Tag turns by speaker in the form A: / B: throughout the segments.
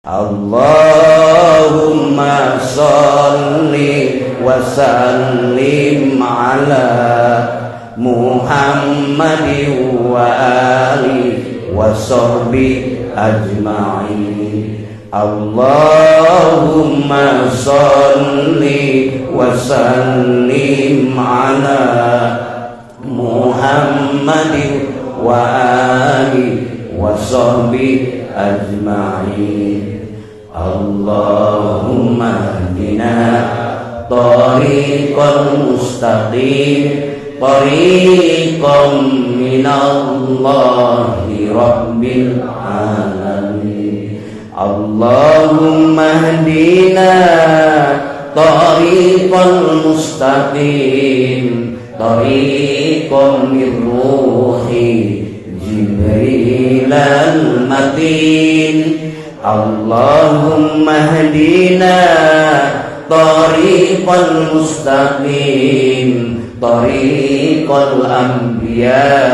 A: Allahumma sholli wa sallim ala Muhammadin wa alihi wa sahbihi ajma'in. Allahumma sholli wa sallim ala Muhammadin wa alihi wa sahbihi ajma'in. Allahumma hdina tariqal mustaqim, tariqam minallahi rabbil alamin. Allahumma hdina tariqal mustaqim, tariqam min ruhi Jibril al-matin. Allahumma hdina tariqal mustaqim, tariqal anbiya'i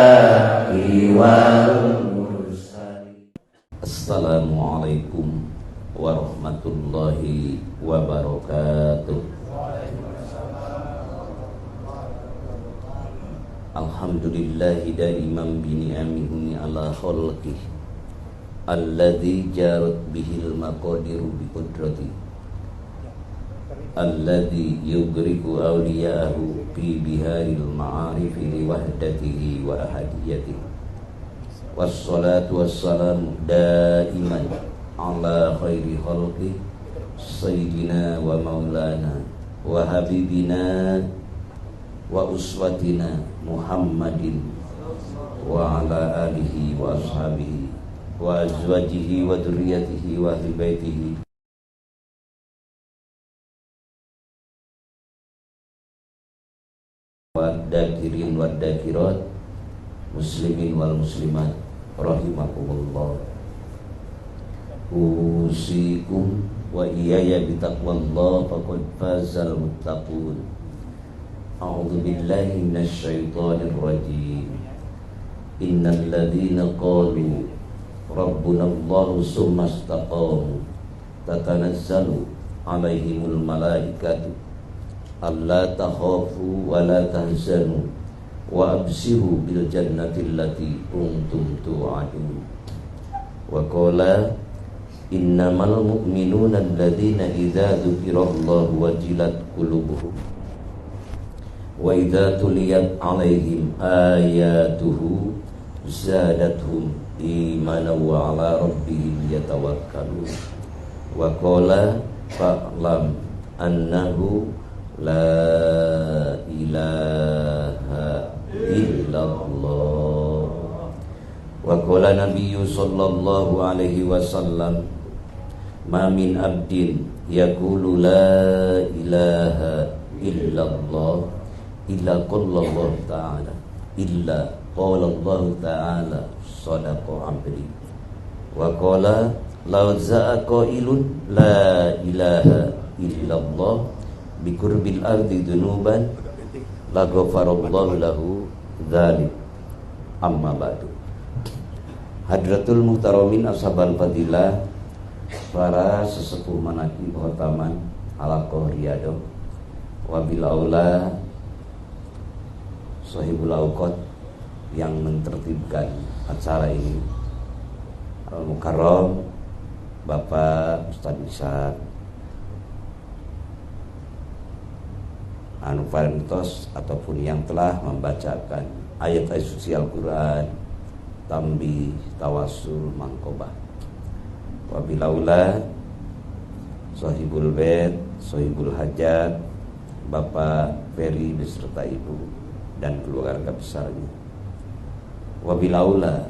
A: wal mursalin. Assalamualaikum warahmatullahi wabarakatuh. Alhamdulillahi daiman bi ni'amihi ala khalqih alladzi jarat bihil maqadiru bi qudrati, alladzi yugriku awliya'ahu fi biharil ma'arifi li wahdatihi wa ahadiyatihi. Wassalatu wassalamu daiman ala khairi khalqih sayyidina wa maulana wa habibina wa uswatina Muhammadin wa ala alihi wa ashabihi wa azwajihi wa dzurriyyatihi wa ahli baitihi wa dakirin wa dakirat muslimin wal muslimat rahimakumullah. Usikum wa iyaya bitaqwallah faqad fazal muttaqun. A'udzu billahi minasyaitonir rajim. Innal ladzina qalu rabbuna Allahu tsumma istaqamu tatanazzalu 'alaihimul malaikatu alla takhafu wa la tahzanu wa abshiru bil jannati allati kuntum tu'adun. Wa qala innamal mu'minuna alladzina idza dzukirallahu wajilat qulubuhum wa idza tuliyat 'alaihim ayatuhu zadatuhum imanan wa 'ala rabbihim yatawakkalun. Wa qala fa'lam annahu la ilaha illallah. Wa qala nabiyyu sallallahu alaihi wasallam ma min abdin yaqulu la ilaha illallah illa qala Allah ta'ala illa qala Allah ta'ala sadaqa abdi. Wa qala law za'a qailun la ilaha illallah biqurbil ardi dunuban la ghafarallahu lahu dzalik. Amma ba'du. Hadratul muhtaramin ashabal fadilah, para sesepuh manaqib khotaman halaqah riyadhah, wabil aula sahibul auqat yang mentertibkan acara ini, Al-Mukarram Bapak Ustaz Ishaq Anufarentos, ataupun yang telah membacakan ayat-ayat suci Al-Quran, tambih, tawasul, mangkobah. Wabilaula sahibul bait, sahibul hajat, Bapak Ferry beserta ibu dan keluarga besarnya. Wabilaula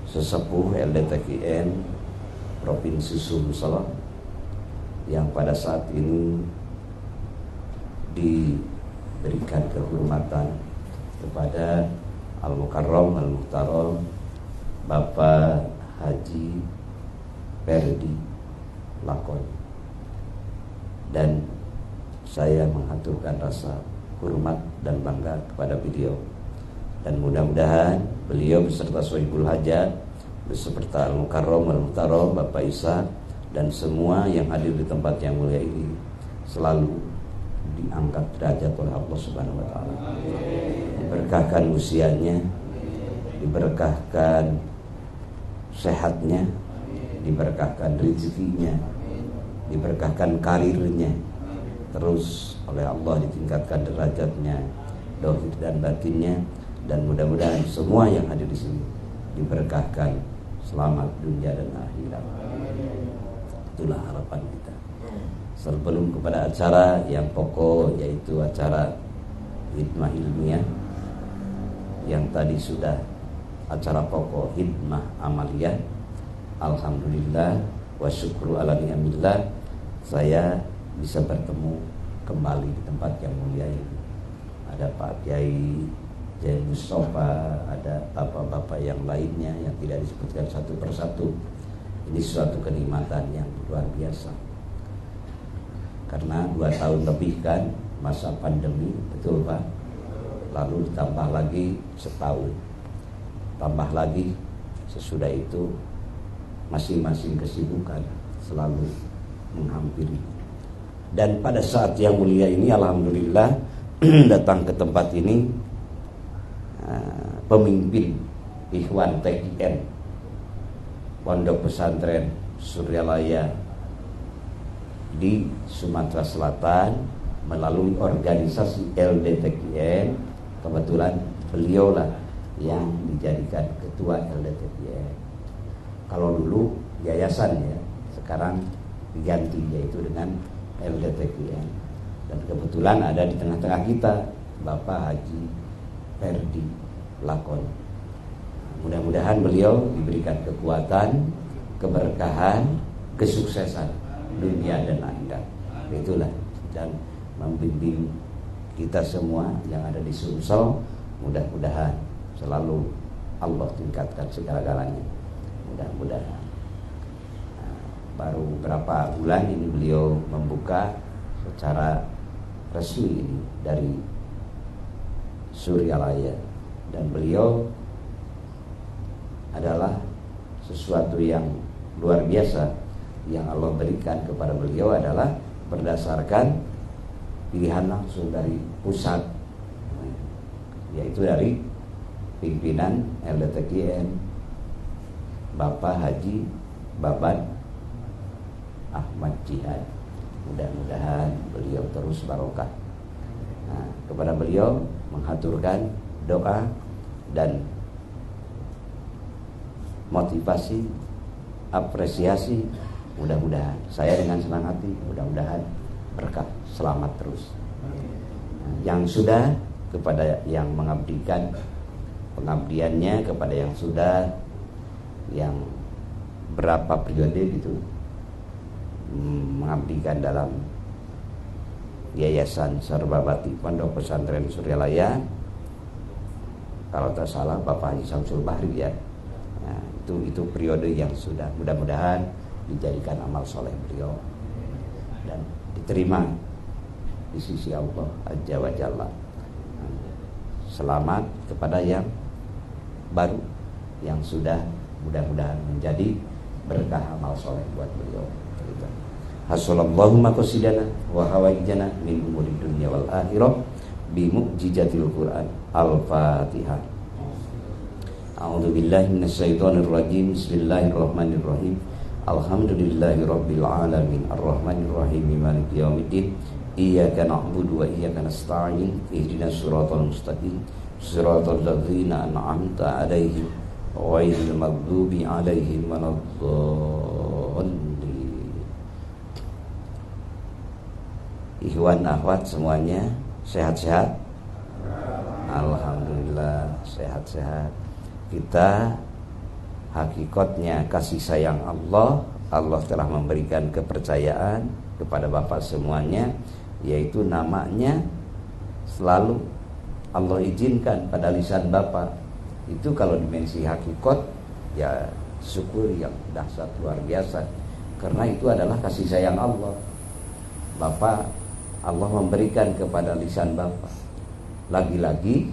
A: sesepuh LDTKN Provinsi Sumsel yang pada saat ini diberikan kehormatan kepada Al-Mukarram Al-Muhtaram Bapak Haji Perdi Lakon, dan saya mengaturkan rasa hormat dan bangga kepada beliau, dan mudah-mudahan beliau beserta Sohibul Hajat beserta Al-Mukarram Al-Muhtaram Bapak Isa dan semua yang hadir di tempat yang mulia ini selalu diangkat derajat oleh Allah Subhanahu wa taala. Diberkahkan usianya, diberkahkan sehatnya, diberkahkan rezekinya, diberkahkan karirnya, terus oleh Allah ditingkatkan derajatnya, dohir dan batinnya, dan mudah-mudahan semua yang hadir di sini diberkahkan selamat dunia dan akhirat. Itulah harapan kita. Sebelum kepada acara yang pokok, yaitu acara hikmah ilmiah, yang tadi sudah acara pokok hikmah amaliyah, alhamdulillah wa syukru ala ni'amillah, saya bisa bertemu kembali di tempat yang mulia ini. Ada Pak Kiai Jai Mustafa, ada bapak-bapak yang lainnya yang tidak disebutkan satu persatu. Ini suatu kenikmatan yang luar biasa. Karena 2 tahun lebih kan masa pandemi, betul Pak? Lalu ditambah lagi setahun, tambah lagi sesudah itu masing-masing kesibukan selalu menghampiri. Dan pada saat yang mulia ini alhamdulillah datang ke tempat ini pemimpin Ikhwan TKN Pondok Pesantren Suryalaya di Sumatera Selatan melalui organisasi LDTKN. Kebetulan beliaulah yang dijadikan ketua LDTKN. Kalau dulu yayasan ya, sekarang diganti yaitu dengan LDTKN. Dan kebetulan ada di tengah-tengah kita Bapak Haji Ferdi Lakon. Mudah-mudahan beliau diberikan kekuatan, keberkahan, kesuksesan dunia dan akhirat. Itulah, dan membimbing kita semua yang ada di Sumsel, mudah-mudahan selalu Allah tingkatkan segala-galanya. Mudah-mudahan. Baru beberapa bulan ini beliau membuka secara resmi ini dari Suryalaya, dan beliau adalah sesuatu yang luar biasa yang Allah berikan kepada beliau adalah berdasarkan pilihan langsung dari pusat, yaitu dari pimpinan LDTKN Bapak Haji Baban Ahmad Jihad. Mudah-mudahan beliau terus barokah. Nah, kepada beliau menghaturkan doa dan motivasi, apresiasi. Mudah-mudahan saya dengan senang hati, mudah-mudahan berkah, selamat terus. Nah, yang sudah kepada yang mengabdikan pengabdiannya, kepada yang sudah yang berapa periode gitu mengabdikan dalam Yayasan Sarbabati Pondok Pesantren Suryalaya, kalau tak salah Bapak Haji Samsul Bahri ya. Nah, itu periode yang sudah, mudah-mudahan dijadikan amal soleh beliau dan diterima di sisi Allah Azza wa Jalla. Selamat kepada yang baru, yang sudah, mudah-mudahan menjadi berkah amal soleh buat beliau. Hasallallahu maqasidana wa hawaijana min umuri dunya wal akhirah bi mu'jizatil Qur'an. Al-Fatihah. A'udzu billahi minasyaitonir rajim. Bismillahirrahmanirrahim. Alhamdulillahi rabbil alamin arrahmanir rahim maliki yaumiddin. Iyyaka na'budu wa iyyaka nasta'in. Ihdinas siratal mustaqim. Siratal ladzina an'amta 'alaihim ghairil maghdubi 'alaihim waladdallin. Ikhwan akhwat semuanya sehat-sehat? Alhamdulillah sehat-sehat. Kita hakikatnya kasih sayang Allah. Allah telah memberikan kepercayaan kepada Bapak semuanya, yaitu namanya selalu Allah izinkan pada lisan Bapak. Itu kalau dimensi hakikat ya syukur yang dahsyat luar biasa, karena itu adalah kasih sayang Allah. Bapak, Allah memberikan kepada lisan Bapak. Lagi-lagi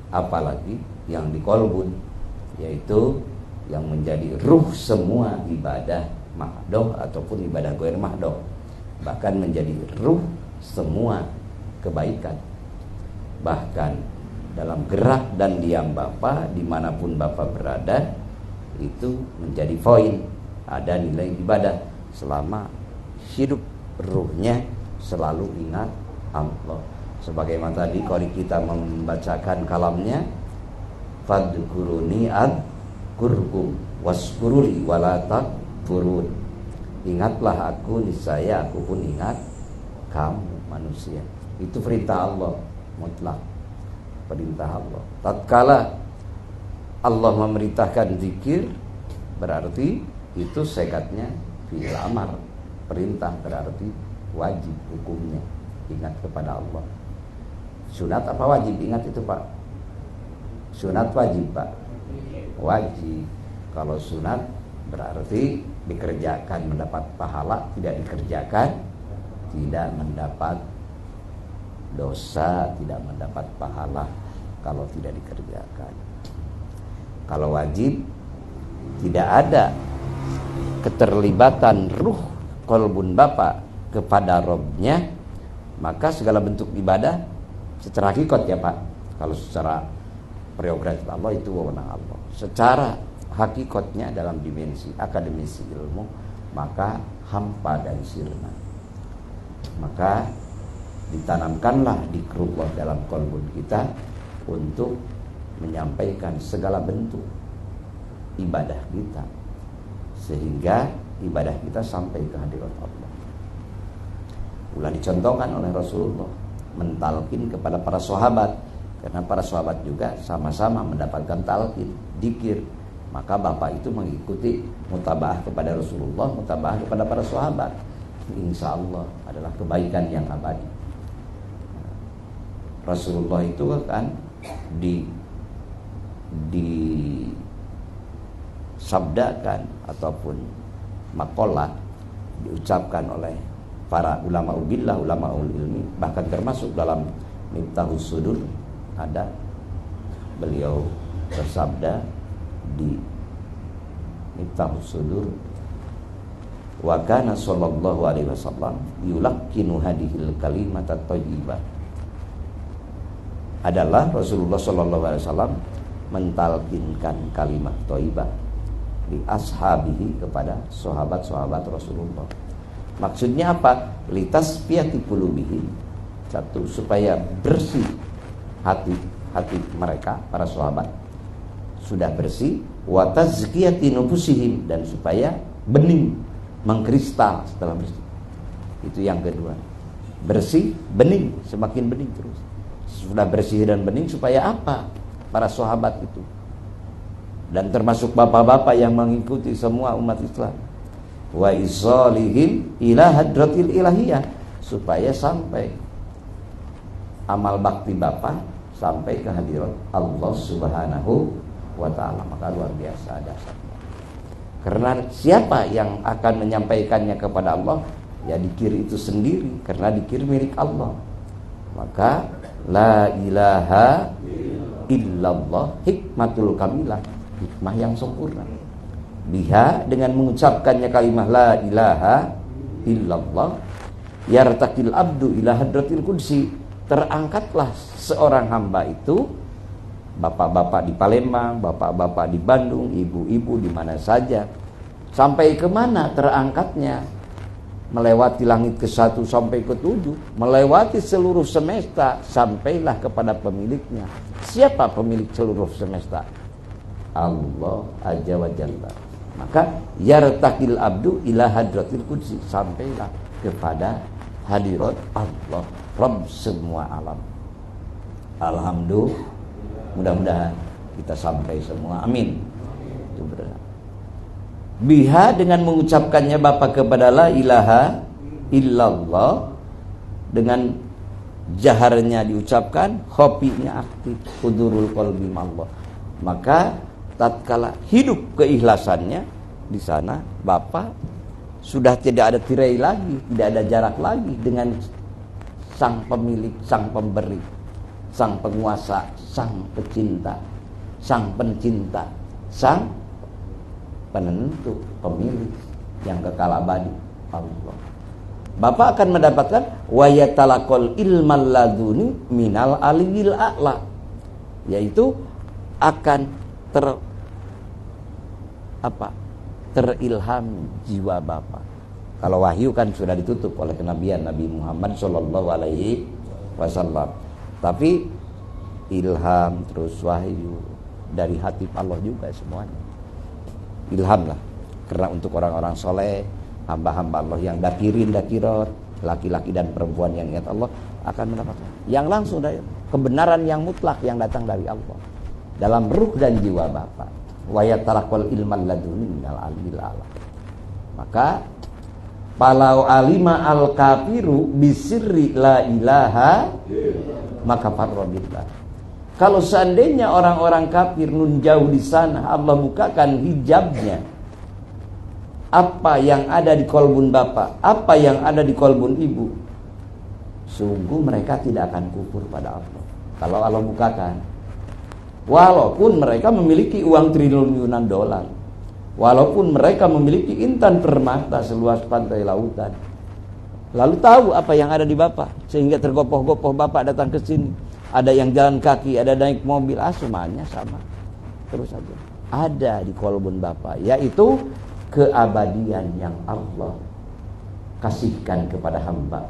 A: apalagi yang di kolbun, yaitu yang menjadi ruh semua ibadah mahdoh ataupun ibadah ghair mahdoh, bahkan menjadi ruh semua kebaikan. Bahkan dalam gerak dan diam Bapak, dimanapun Bapak berada, itu menjadi poin, ada nilai ibadah selama hidup ruhnya selalu ingat Allah. Sebagaimana tadi kalau kita membacakan kalamnya, fadkuruni adkurkum waskuruli walatak turun. Ingatlah aku, niscaya aku pun ingat kamu manusia. Itu perintah Allah mutlak, perintah Allah. Tatkala Allah memerintahkan zikir, berarti itu sekatnya fi'il amar. Perintah berarti wajib hukumnya, ingat kepada Allah. Sunat apa wajib? Ingat itu Pak. Sunat wajib Pak. Wajib. Kalau sunat berarti dikerjakan mendapat pahala, tidak dikerjakan tidak mendapat dosa, tidak mendapat pahala kalau tidak dikerjakan. Kalau wajib tidak ada keterlibatan ruh qalbun Bapak kepada Robnya, maka segala bentuk ibadah secara hakikat ya Pak, kalau secara prerogatif Allah itu wewenang Allah. Secara hakikatnya dalam dimensi akademisi ilmu, maka hampa dan sirna. Maka ditanamkanlah dikrullah dalam qalbun kita untuk menyampaikan segala bentuk ibadah kita, sehingga ibadah kita sampai ke hadirat Allah. Ulah dicontohkan oleh Rasulullah mentalkin kepada para sahabat, karena para sahabat juga sama-sama mendapatkan talqin dzikir. Maka Bapak itu mengikuti mutabaah kepada Rasulullah, mutabaah kepada para sahabat. Insya Allah adalah kebaikan yang abadi. Rasulullah itu kan disabdakan ataupun maqalah diucapkan oleh para ulama ubillah, ulama ilmi, bahkan termasuk dalam Miftahus Sudur ada beliau bersabda di Miftahus Sudur, wa kana sallallahu alaihi wasallam yulaqqinu hadhil kalimat at-thayyibah. Adalah Rasulullah sallallahu alaihi wasallam mentalkinkan kalimat thayyibah di ashabihi kepada sahabat-sahabat Rasulullah. Maksudnya apa? Litasfiyati qulubihim. Satu, supaya bersih hati mereka, para sahabat sudah bersih, wa tazkiyati nufusihim, dan supaya bening, mengkristal setelah bersih. Itu yang kedua. Bersih, bening, semakin bening terus. Sudah bersih dan bening supaya apa? Para sahabat itu, dan termasuk bapak-bapak yang mengikuti semua umat Islam, wa isalihim ila hadratil ilahiyah, supaya sampai amal bakti bapak sampai ke hadirat Allah Subhanahu wa ta'ala. Maka luar biasa dasarnya. Karena siapa yang akan menyampaikannya kepada Allah? Ya dikir itu sendiri, karena dikir milik Allah. Maka la ilaha illallah hikmatul kamilah, hikmah yang sempurna. Biha, dengan mengucapkannya kalimat la ilaha illallah, yartaqil abdu ila hadratil qudsi, terangkatlah seorang hamba itu, bapak-bapak di Palembang, bapak-bapak di Bandung, ibu-ibu di mana saja, sampai ke mana terangkatnya? Melewati langit ke-1 sampai ke-7, melewati seluruh semesta, sampailah kepada pemiliknya. Siapa pemilik seluruh semesta? Allah Azza wa Jalla. Maka yartaqil abdu ila hadratil qudsi, sampailah kepada hadirat Allah, Rabb semua alam. Alhamdulillah, mudah-mudahan kita sampai semua, amin. Itu benar. Biha, dengan mengucapkannya Bapak kepada la ilaha illallah, dengan jaharnya diucapkan, khofinya aktif, hudurul qalbi Allah. Maka tatkala hidup keikhlasannya di sana, Bapak sudah tidak ada tirai lagi, tidak ada jarak lagi dengan sang pemilik, sang pemberi, sang penguasa, sang pecinta, sang pencinta, sang penentu, pemilik yang kekal abadi, Allah. Bapak akan mendapatkan wa yatalaqal ilmal laduni minal aliyil a'la, yaitu akan terilham jiwa Bapak. Kalau wahyu kan sudah ditutup oleh kenabian Nabi Muhammad sallallahu alaihi wasallam. Tapi ilham terus wahyu dari hati Allah juga semuanya. Ilham lah. Karena untuk orang-orang soleh, hamba-hamba Allah yang dakirin, dakirat, laki-laki dan perempuan yang ingat Allah akan mendapatkan yang langsung dari kebenaran yang mutlak yang datang dari Allah dalam ruh dan jiwa Bapak. Wa yatalaqal ilmal laduni minal aliyil a'la. Maka palau alima al kafiru bisirri la ilaha maka farrobillah. Kalau seandainya orang-orang kafir nun jauh di sana, Allah bukakan hijabnya. Apa yang ada di kolbun bapak, apa yang ada di kolbun ibu, sungguh mereka tidak akan kufur pada Allah. Kalau Allah bukakan, walaupun mereka memiliki uang triliunan dolar, walaupun mereka memiliki intan permata seluas pantai lautan, lalu tahu apa yang ada di bapak, sehingga tergopoh-gopoh bapak datang ke sini. Ada yang jalan kaki, ada naik mobil, semuanya sama. Terus saja ada di kolbun bapak, yaitu keabadian yang Allah kasihkan kepada hamba.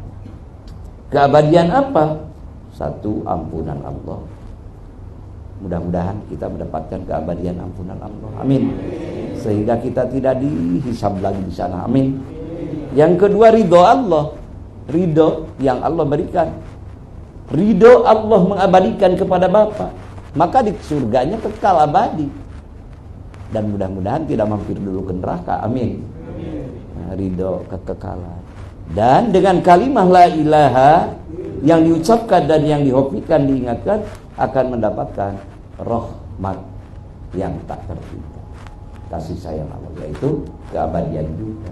A: Keabadian apa? Satu, ampunan Allah. Mudah-mudahan kita mendapatkan keabadian ampunan Allah. Amin. Sehingga kita tidak dihisab lagi di sana. Amin. Yang kedua, ridho Allah. Ridho yang Allah berikan. Ridho Allah mengabadikan kepada Bapa, maka di surganya kekal abadi. Dan mudah-mudahan tidak mampir dulu ke neraka. Amin. Nah, ridho kekekalan. Dan dengan kalimah la ilaha yang diucapkan dan yang dihofikan, diingatkan, akan mendapatkan rahmat yang tak terhingga, kasih sayang Allah, yaitu keabadian juga.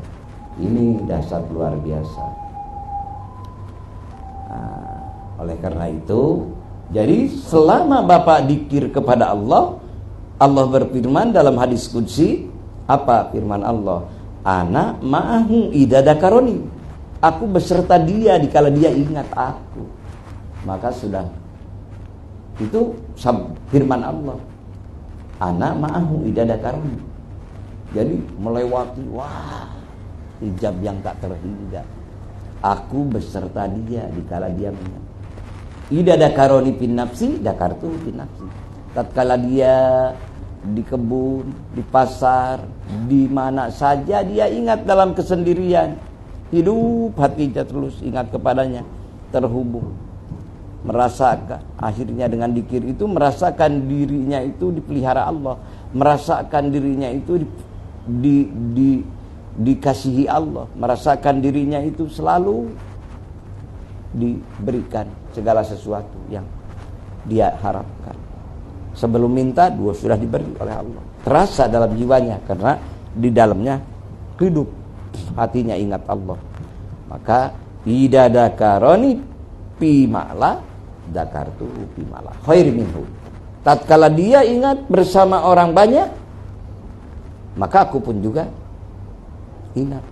A: Ini dasar luar biasa. Nah, oleh karena itu, jadi selama Bapak dikir kepada Allah, Allah berfirman dalam hadis qudsi, apa firman Allah? Ana ma'ahu idza dzakaroni. Aku beserta dia dikala dia ingat aku. Maka sudah, itu firman Allah. Ana ma'ahu idza dzakaroni. Jadi melewati hijab yang tak terhingga. Aku beserta dia dikala dia ingat. Idza dzakaroni fin nafsi dzakartu fin nafsi. Tatkala dia di kebun, di pasar, di mana saja dia ingat dalam kesendirian, hidup hatinya terus ingat kepadanya, terhubung, merasakan, akhirnya dengan dikir itu merasakan dirinya itu dipelihara Allah, merasakan dirinya itu dikasihi Allah, merasakan dirinya itu selalu diberikan segala sesuatu yang dia harapkan. Sebelum minta, dua sudah diberi oleh Allah. Terasa dalam jiwanya, karena di dalamnya hidup, hatinya ingat Allah. Maka idza dzakaroni fi ma'la dzakartu fi ma'la khair minhu. Tatkala dia ingat bersama orang banyak, maka aku pun juga ingat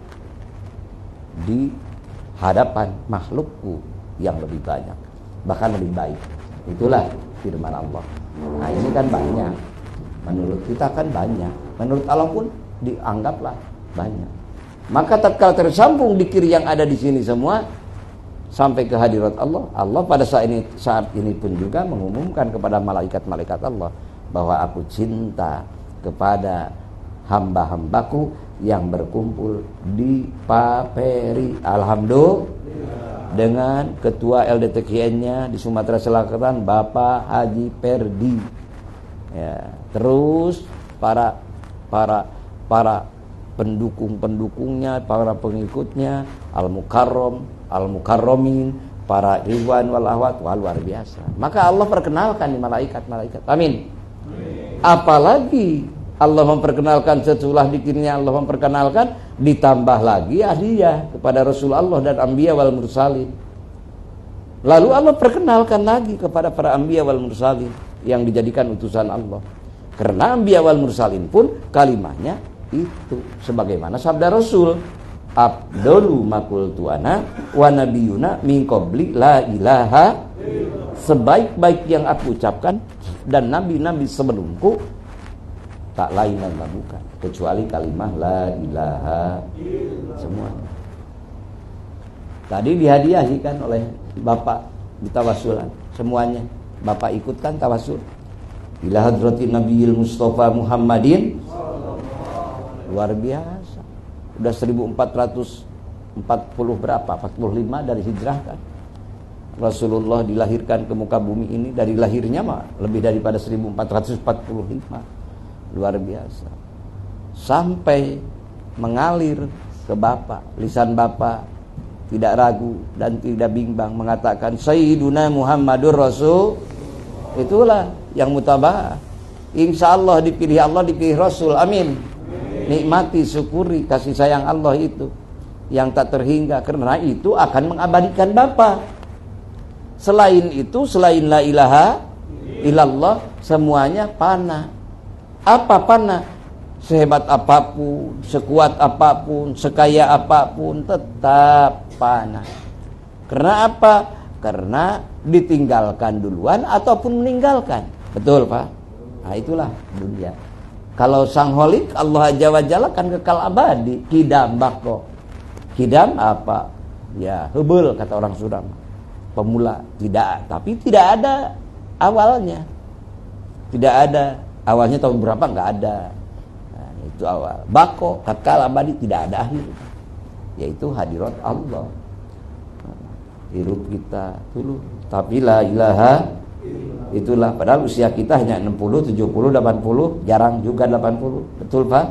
A: di hadapan makhlukku yang lebih banyak, bahkan lebih baik. Itulah firman Allah. Nah, ini kan banyak. Menurut kita kan banyak. Menurut Allah pun dianggaplah banyak. Maka tatkala tersambung dikir yang ada di sini semua sampai ke hadirat Allah, Allah pada saat ini pun juga mengumumkan kepada malaikat-malaikat Allah bahwa aku cinta kepada hamba-hambaku yang berkumpul di Paperi. Alhamdulillah. Dengan ketua LDTKN-nya di Sumatera Selatan, Bapak Haji Perdi. Ya, terus para pendukung-pendukungnya, para pengikutnya, al-mukarromin, para ikhwan wal akhwat, luar biasa. Maka Allah perkenalkan di malaikat-malaikat. Amin. Apalagi Allah memperkenalkan setelah dikirnya, Allah memperkenalkan, ditambah lagi hadiah kepada Rasulullah dan Anbiya wal Mursalin. Lalu Allah perkenalkan lagi kepada para Anbiya wal Mursalin yang dijadikan utusan Allah. Karena Anbiya wal Mursalin pun kalimahnya itu sebagaimana sabda Rasul, abdolu makul tuana wa nabiyuna min qabli la ilaha, sebaik-baik yang aku ucapkan dan nabi-nabi sebelumku tak lain dan bukan kecuali kalimah la ilaha semuanya. Tadi dihadiahkan oleh Bapak di tawasulan semuanya, Bapak ikutkan tawasul ila hadratin nabiyil mustafa Muhammadin, luar biasa. Udah 1440 berapa? 45 dari hijrah kan. Rasulullah dilahirkan ke muka bumi ini, dari lahirnya mah lebih daripada 1445. Luar biasa. Sampai mengalir ke Bapak, lisan Bapak tidak ragu dan tidak bimbang mengatakan Sayyiduna Muhammadur Rasul. Itulah yang mutaba'ah. Insyaallah dipilih Allah, dipilih Rasul. Amin. Nikmati, syukuri kasih sayang Allah itu yang tak terhingga, karena itu akan mengabadikan Bapak. Selain itu, selain la ilaha illallah, semuanya panah. Apa panah? Sehebat apapun, sekuat apapun, sekaya apapun, tetap panah. Karena apa? Karena ditinggalkan duluan ataupun meninggalkan. Betul Pak? Nah itulah dunia. Kalau sang holik Allah Azza wa Jalla kan kekal abadi. Kidam bako. Kidam apa? Ya hebel kata orang Sunda. Pemula. Tidak. Tapi tidak ada awalnya. Tidak ada. Awalnya tahun berapa? Enggak ada. Nah, itu awal. Bako. Kekal abadi. Tidak ada akhir. Yaitu hadirat Allah. Hirup kita dulu. Tapi la ilaha itulah, padahal usia kita hanya 60, 70, 80, jarang juga 80. Betul Pak?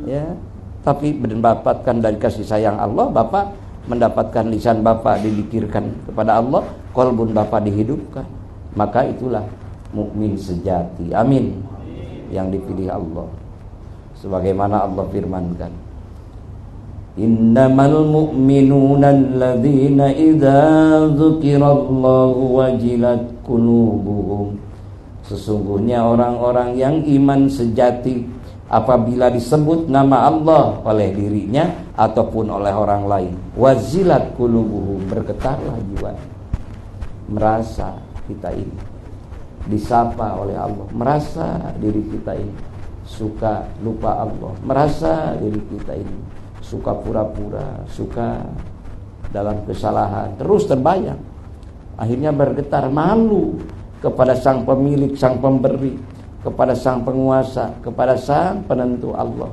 A: Ya. Tapi mendapatkan dari kasih sayang Allah, Bapak mendapatkan lisan Bapak didikirkan kepada Allah, qalbun Bapak dihidupkan. Maka itulah mukmin sejati. Amin. Yang dipilih Allah. Sebagaimana Allah firmankan, innamal mu'minuna alladzina idza dzukirallahu wajilat qulubuhum. Sesungguhnya orang-orang yang iman sejati apabila disebut nama Allah oleh dirinya ataupun oleh orang lain, wajilat qulubuhum, bergetarlah jiwa. Merasa kita ini disapa oleh Allah, merasa diri kita ini suka lupa Allah, merasa diri kita ini suka pura-pura, suka dalam kesalahan, terus terbayang. Akhirnya bergetar, malu kepada sang pemilik, sang pemberi, kepada sang penguasa, kepada sang penentu Allah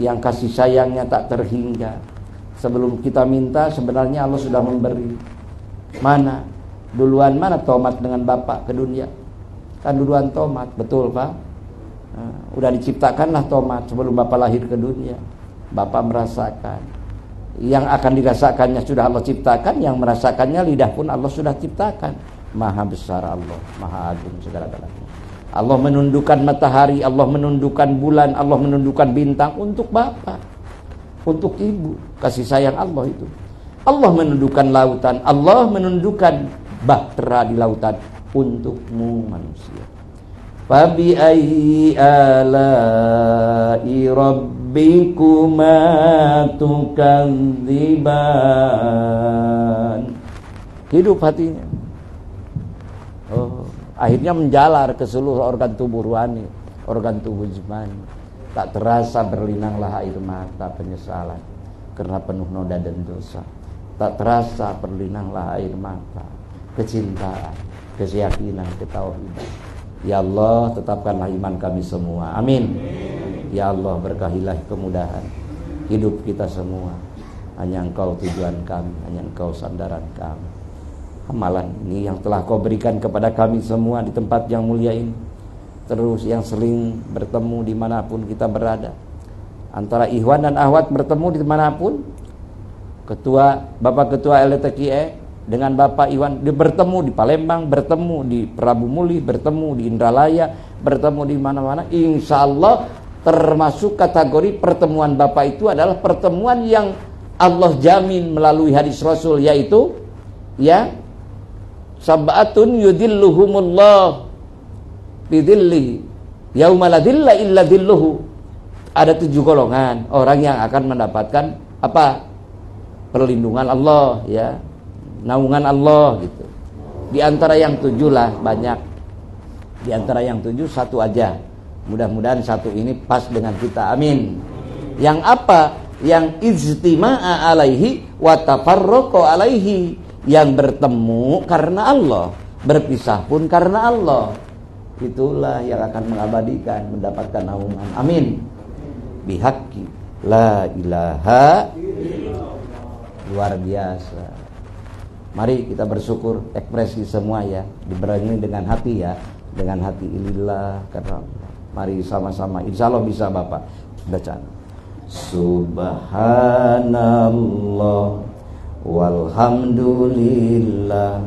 A: yang kasih sayangnya tak terhingga. Sebelum kita minta sebenarnya Allah sudah memberi. Mana? Duluan mana tomat dengan Bapak ke dunia? Kan duluan tomat, betul Pak? Nah, udah diciptakanlah tomat sebelum Bapak lahir ke dunia. Bapak merasakan. Yang akan dirasakannya sudah Allah ciptakan, yang merasakannya lidah pun Allah sudah ciptakan. Maha besar Allah, maha agung segala-galanya. Allah menundukkan matahari, Allah menundukkan bulan, Allah menundukkan bintang untuk Bapak, untuk Ibu. Kasih sayang Allah itu. Allah menundukkan lautan, Allah menundukkan bahtera di lautan untukmu manusia. Fabi ayyi ala'i rabbikuma tukadziban. Hidup hatinya. Oh, akhirnya menjalar ke seluruh organ tubuh rohani, organ tubuh jasmani. Tak terasa berlinanglah air mata penyesalan karena penuh noda dan dosa. Tak terasa berlinanglah air mata kecintaan, keyakinan, ketauhidan. Ya Allah, tetapkanlah iman kami semua. Amin. Ya Allah, berkahilah kemudahan hidup kita semua. Hanya Engkau tujuan kami, hanya Engkau sandaran kami. Amalan ini yang telah Kau berikan kepada kami semua di tempat yang mulia ini, terus yang sering bertemu dimanapun kita berada. Antara ikhwan dan akhwat bertemu dimanapun. Bapak Ketua LTQE dengan Bapak Iwan bertemu di Palembang, bertemu di Prabu Muli, bertemu di Indralaya, bertemu di mana-mana. Insya Allah termasuk kategori pertemuan Bapak itu adalah pertemuan yang Allah jamin melalui hadis Rasul, yaitu ya sab'atun yudilluhumullah bidillihi yauma la dilla illa dilluhu. ada 7 golongan orang yang akan mendapatkan apa? Perlindungan Allah, ya, naungan Allah gitu. Di antara yang 7 lah, banyak. Di antara yang 7 1 aja. Mudah-mudahan 1 ini pas dengan kita. Amin. Yang apa? Yang ijtima'a alaihi wa tafarraqa alaihi, yang bertemu karena Allah, berpisah pun karena Allah. Itulah yang akan mengabadikan, mendapatkan naungan. Amin. Bihaqqi la ilaha illallah. Luar biasa. Mari kita bersyukur, ekspresi semua ya, dibarengi dengan hati ya, dengan hati lillah karena Allah. Mari sama-sama, insya Allah bisa Bapak baca. Subhanallah walhamdulillah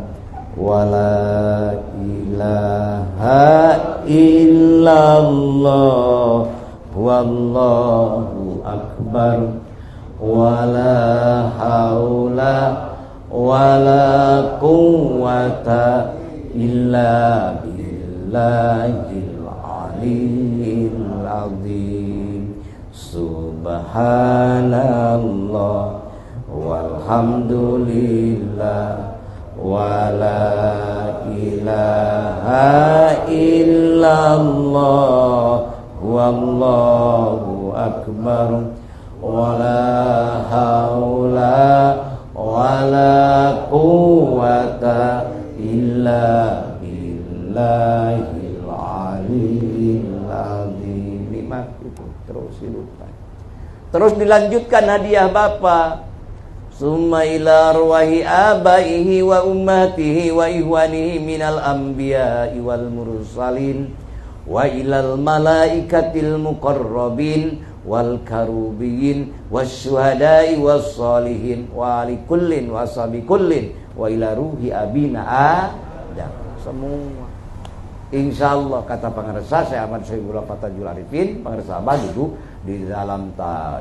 A: wala ilaha illallah wallahu akbar wala haula wala quwwata illa billahil aliyyil azim. Subhanallah walhamdulillah wala ilaha illallah wallahu akbar wala haula wala quwwata illa billahil aliyyil azim. Nikmat itu terus hidup. Terus dilanjutkan hadiah Bapak. Summa ila arwahi abaihi wa ummatihi wa ihwanihi minal anbiya'i wal mursalin wa ilal malaikatil muqarrabin wal karubiyin wasyuhada'i wassalihin wa ali kullin wa sabi kullin wa ila ruhi abina Adam. Semua insyaallah kata pengarsa saya Ahmad Sohibul Fatajul Arifin, pengarsa Abah dulu di dalam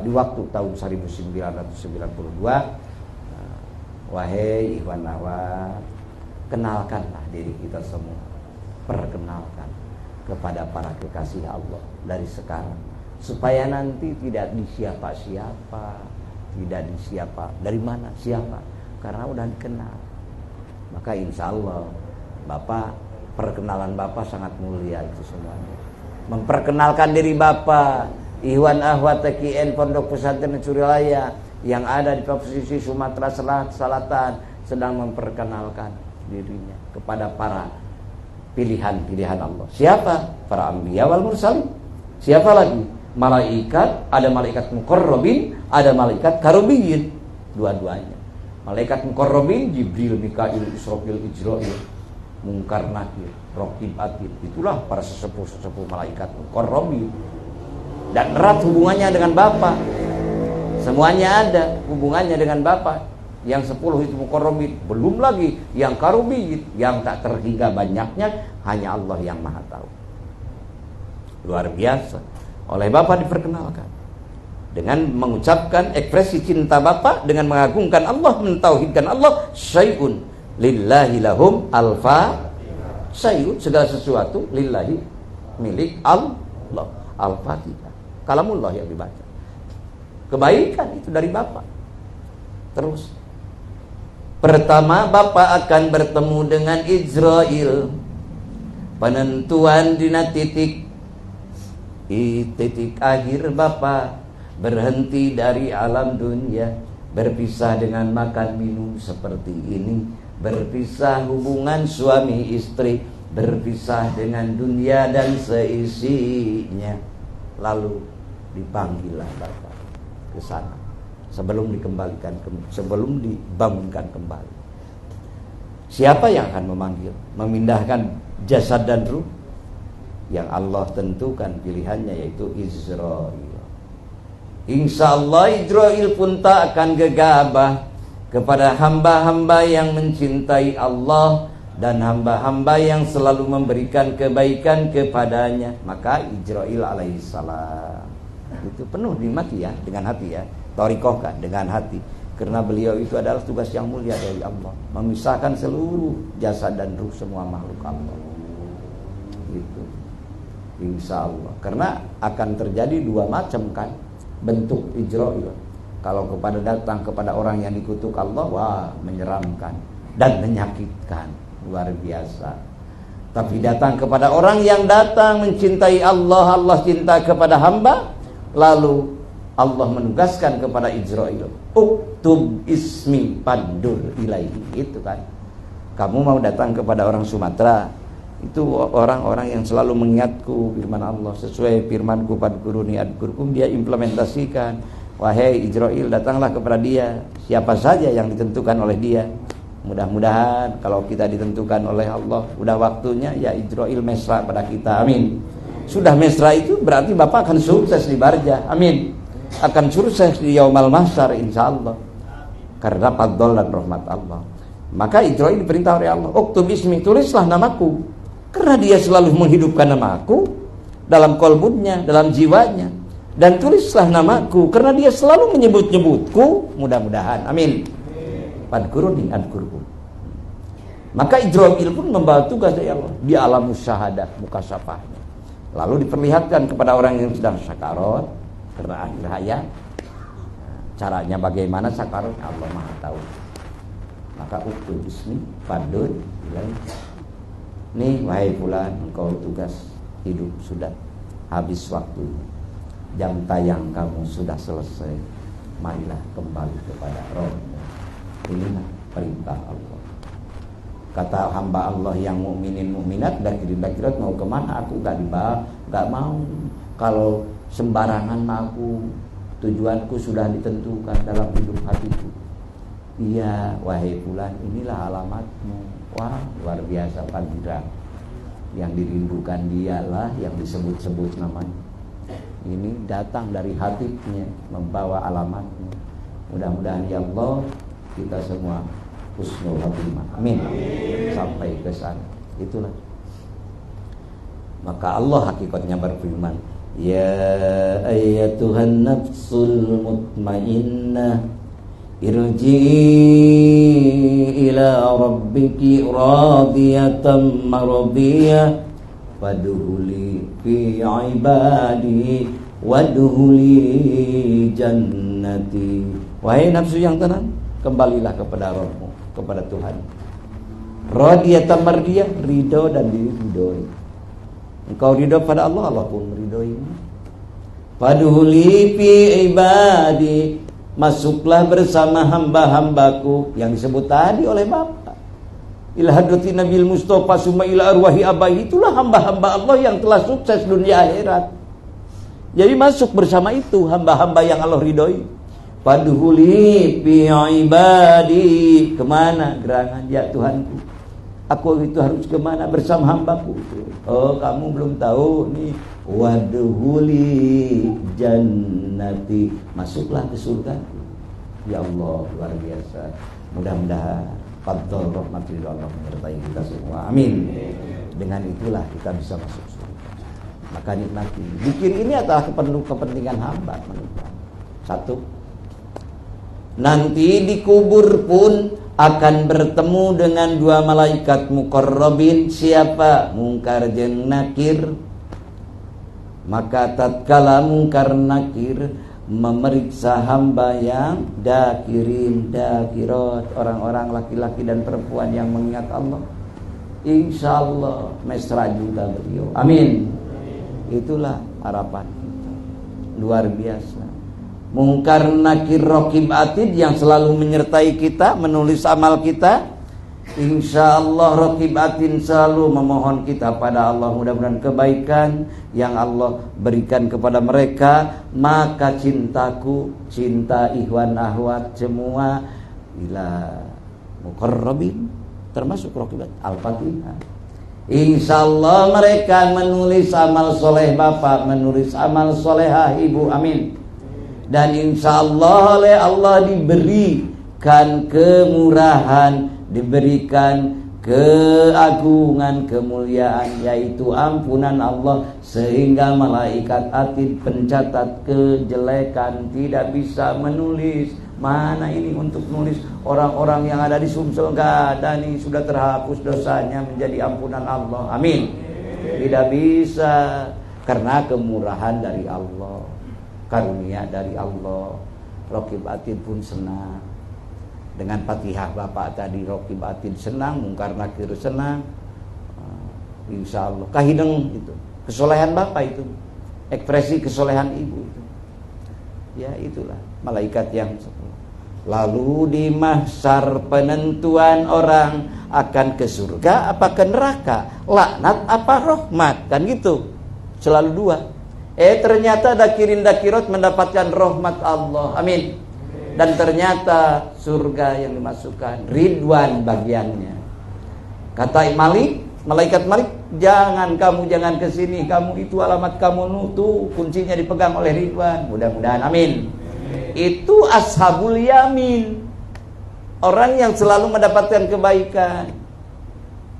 A: di waktu tahun 1992. Wahai ikhwan akhwat, kenalkanlah diri kita semua, perkenalkan kepada para kekasih Allah dari sekarang, supaya nanti tidak disiapa-siapa, tidak disiapa dari mana siapa, karena udah dikenal. Maka insya Allah Bapak, perkenalan Bapak sangat mulia itu semuanya. Memperkenalkan diri Bapak, Ikhwan Akhwat TKN Pondok Pesantren Surilaya yang ada di posisi Sumatera Selatan sedang memperkenalkan dirinya kepada para pilihan-pilihan Allah. Siapa? Para anbiya wal mursalin. Siapa lagi? Malaikat, ada malaikat muqarrabin, ada malaikat karubiyin, dua-duanya. Malaikat muqarrabin Jibril, Mikail, Israfil, Ijrail, Munkar, Nakir, Raqib, Atid. Itulah para sesepuh-sesepuh malaikat muqarrabin. Dan erat hubungannya dengan Bapa. Semuanya ada hubungannya dengan Bapa. Yang 10 itu muqarrabin, belum lagi yang karubiyin, yang tak terhingga banyaknya, hanya Allah yang Maha tahu. Luar biasa. Oleh Bapa diperkenalkan dengan mengucapkan ekspresi cinta Bapa, dengan mengagungkan Allah, mentauhidkan Allah. Syai'un lillahi lahum alfa syai'un, segala sesuatu lillahi, milik Allah. Al-Fatihah, kalamullah yang dibaca. Kebaikan itu dari Bapak. Terus pertama Bapak akan bertemu dengan Israel. Penentuan dina titik akhir Bapak berhenti dari alam dunia, berpisah dengan makan minum seperti ini, berpisah hubungan suami istri, berpisah dengan dunia dan seisinya. Lalu dipanggillah Bapak ke sana sebelum dibangunkan kembali. Siapa yang akan memanggil, memindahkan jasad dan ruh? Yang Allah tentukan pilihannya, yaitu Israel. Insya Allah Israel pun tak akan gegabah kepada hamba-hamba yang mencintai Allah dan hamba-hamba yang selalu memberikan kebaikan kepadanya. Maka Israel alaihissalam itu penuh dimati ya, dengan hati ya, thariqahkan dengan hati, karena beliau itu adalah tugas yang mulia dari Allah, memisahkan seluruh jasad dan ruh semua makhluk Allah. Gitu. Insya Allah. Karena akan terjadi dua macam kan bentuk Ijrail. Kalau datang kepada orang yang dikutuk Allah, wah menyeramkan dan menyakitkan, luar biasa. Tapi datang kepada orang yang datang mencintai Allah, Allah cinta kepada hamba, lalu Allah menugaskan kepada Ijrail, uktub ismi pandur ilaihi. Itu kan, kamu mau datang kepada orang Sumatera, itu orang-orang yang selalu mengingatku firman Allah, sesuai firmanku fadkuruni adkurkum, dia implementasikan. Wahai Ijrail, datanglah kepada dia, siapa saja yang ditentukan oleh dia. Mudah-mudahan kalau kita ditentukan oleh Allah, udah waktunya ya Ijrail mesra pada kita. Amin. Sudah mesra itu berarti Bapak akan sukses di Barja. Amin. Akan sukses di Yaumal Mahsyar insyaallah. Karena fadl dan rahmat Allah. Maka Ijrail diperintah oleh Allah, uktub ismi, tulislah namaku. Karena dia selalu menghidupkan namaku dalam kolbunya, dalam jiwanya. Dan tulislah namaku karena dia selalu menyebut-nyebutku. Mudah-mudahan, amin. Fadkuruni adkurkum. Maka Ijrail pun membawa tugas dari Allah di alam syahadat, mukasafahnya. Lalu diperlihatkan kepada orang yang sedang sakarat karena akhir hayat. Caranya bagaimana sakarat, Allah Maha tahu. Maka uktub ismi pandur ilaihi. Nih wahai fulan, engkau tugas hidup sudah habis waktu. Jam tayang kamu sudah selesai. Marilah kembali kepada Rabb. Inilah perintah Allah. Kata hamba Allah yang mukminin mukminat dan kira-kira mau kemana? Aku gak mau. Kalau sembarangan aku, tujuanku sudah ditentukan dalam hidup hatiku. Iya, wahai fulan, inilah alamatmu. Wah, luar biasa panggilan. Yang dirindukan dialah yang disebut-sebut namanya. Ini datang dari hatinya, membawa alamatnya. Mudah-mudahan ya Allah kita semua husnul khatimah. Amin. Sampai ke sana. Itulah. Maka Allah hakikatnya berfirman, ya ayyatuhan nafsul mutmainnah irji'i ila rabbiki radiyatan maradiyah fadkhuli fi ibadi wadkhuli jannati. Wahai nafsu yang tenang, kembalilah kepada Rabbmu, kepada Tuhan. Radiyatan mardiyah, ridho dan diridhoi. Engkau ridho pada Allah, Allah pun meridhoimu. Fadkhuli fi ibadi, masuklah bersama hamba-hambaku yang disebut tadi oleh Bapak. Ila hadrati Nabil Mustafa summa ila arwahi abai. Itulah hamba-hamba Allah yang telah sukses dunia akhirat. Jadi masuk bersama itu hamba-hamba yang Allah ridhoi. Fadkhuli fi ibadi. Kemana gerangan ya Tuhanku? Aku itu harus kemana bersama hambaku? Oh, kamu belum tahu nih. Wadkhuli jannati. Masuklah ke surgaku. Ya Allah, luar biasa. Mudah-mudahan fadl rahmatillah Allah menyertai kita semua. Amin. Dengan itulah kita bisa masuk surga. Maka nikmati. Zikir ini adalah kepentingan hamba. Satu, nanti di kubur pun akan bertemu dengan dua malaikat muqarrabin. Siapa? Mungkar jeung Nakir. Maka tatkala Mungkar Nakir memeriksa hamba yang dakirin, dakirat, orang-orang laki-laki dan perempuan yang mengingat Allah, insya Allah mesra juga beliau. Amin. Itulah harapan kita. Luar biasa. Mungkar Nakir Raqib Atid yang selalu menyertai kita, menulis amal kita. Insya Allah Raqib Atid selalu memohon kita pada Allah, mudah-mudahan kebaikan yang Allah berikan kepada mereka. Maka cintaku, cinta ikhwan ahwat semua ila muqarrabin, termasuk Raqib Al-Fatihah. Insya Allah mereka menulis amal soleh bapak, menulis amal solehah ibu. Amin. Dan insya Allah oleh Allah diberikan kemurahan, diberikan keagungan, kemuliaan, yaitu ampunan Allah, sehingga malaikat atid pencatat kejelekan tidak bisa menulis. Mana ini untuk nulis orang-orang yang ada di Sumsel? Gak ada nih, sudah terhapus dosanya menjadi ampunan Allah. Amin. Tidak bisa. Karena kemurahan dari Allah, karunia dari Allah. Raqib Atid pun senang dengan Fatihah Bapak tadi. Raqib Atid senang, Mungkar Nakir senang. Insya Allah kahideng itu kesolehan Bapak itu, ekspresi kesolehan Ibu itu. Ya itulah malaikat yang lalu di mahsyar penentuan orang akan ke surga apa ke neraka, laknat apa rahmat, kan gitu. Selalu dua. Ternyata dakirin dakirot mendapatkan rahmat Allah. Amin. Dan ternyata surga yang dimasukkan ridwan bagiannya. Kata malaikat Malik, jangan ke sini, kamu itu alamat kamu nutu, kuncinya dipegang oleh ridwan. Mudah-mudahan amin. Itu ashabul yamin, orang yang selalu mendapatkan kebaikan.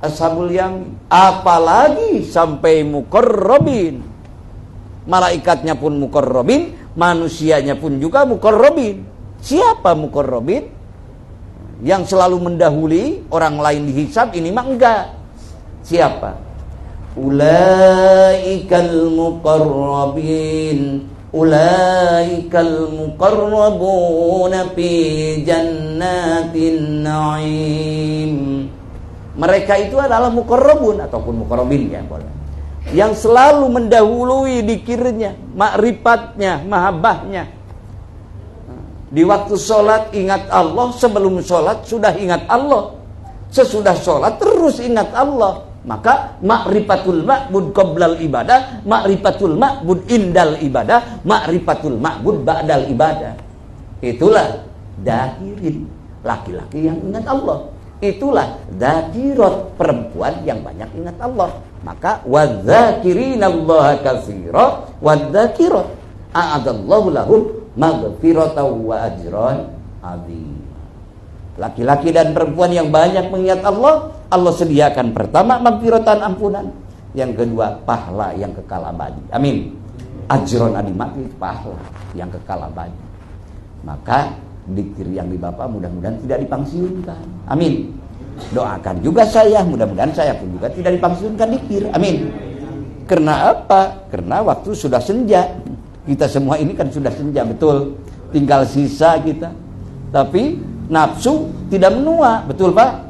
A: Ashabul yamin, apalagi sampai muqarrabin. Malaikatnya pun muqarrabin, manusianya pun juga muqarrabin. Siapa muqarrabin? Yang selalu mendahului orang lain dihisab, ini mah enggak. Siapa? Ulaikal muqarrabin, ulaikal muqarrabuna fi jannatin na'im. Mereka itu adalah muqarrabun ataupun muqarrabin ya boleh. Yang selalu mendahului dikirnya, makrifatnya, mahabbahnya. Di waktu sholat ingat Allah, sebelum sholat sudah ingat Allah, sesudah sholat terus ingat Allah. Maka makrifatul ma'bud qoblal ibadah, makrifatul ma'bud indal ibadah, makrifatul ma'bud ba'dal ibadah. Itulah dahirin, laki-laki yang ingat Allah. Itulah dakirat, perempuan yang banyak ingat Allah. Maka wadzakirinallaha katsira wadzakirat a'adallahu lahum maghfiratan wa ajran 'azim. Laki-laki dan perempuan yang banyak mengingat Allah, Allah sediakan pertama maghfiratan, ampunan, yang kedua pahala yang kekal abadi. Amin. Ajron adimati, pahala yang kekal abadi. Maka zikir yang di Bapak mudah-mudahan tidak dipangsiunkan. Amin. Doakan juga saya, mudah-mudahan saya pun juga tidak dipangsiunkan zikir. Amin. Karena apa? Karena waktu sudah senja. Kita semua ini kan sudah senja, betul. Tinggal sisa kita. Tapi nafsu tidak menua, betul Pak?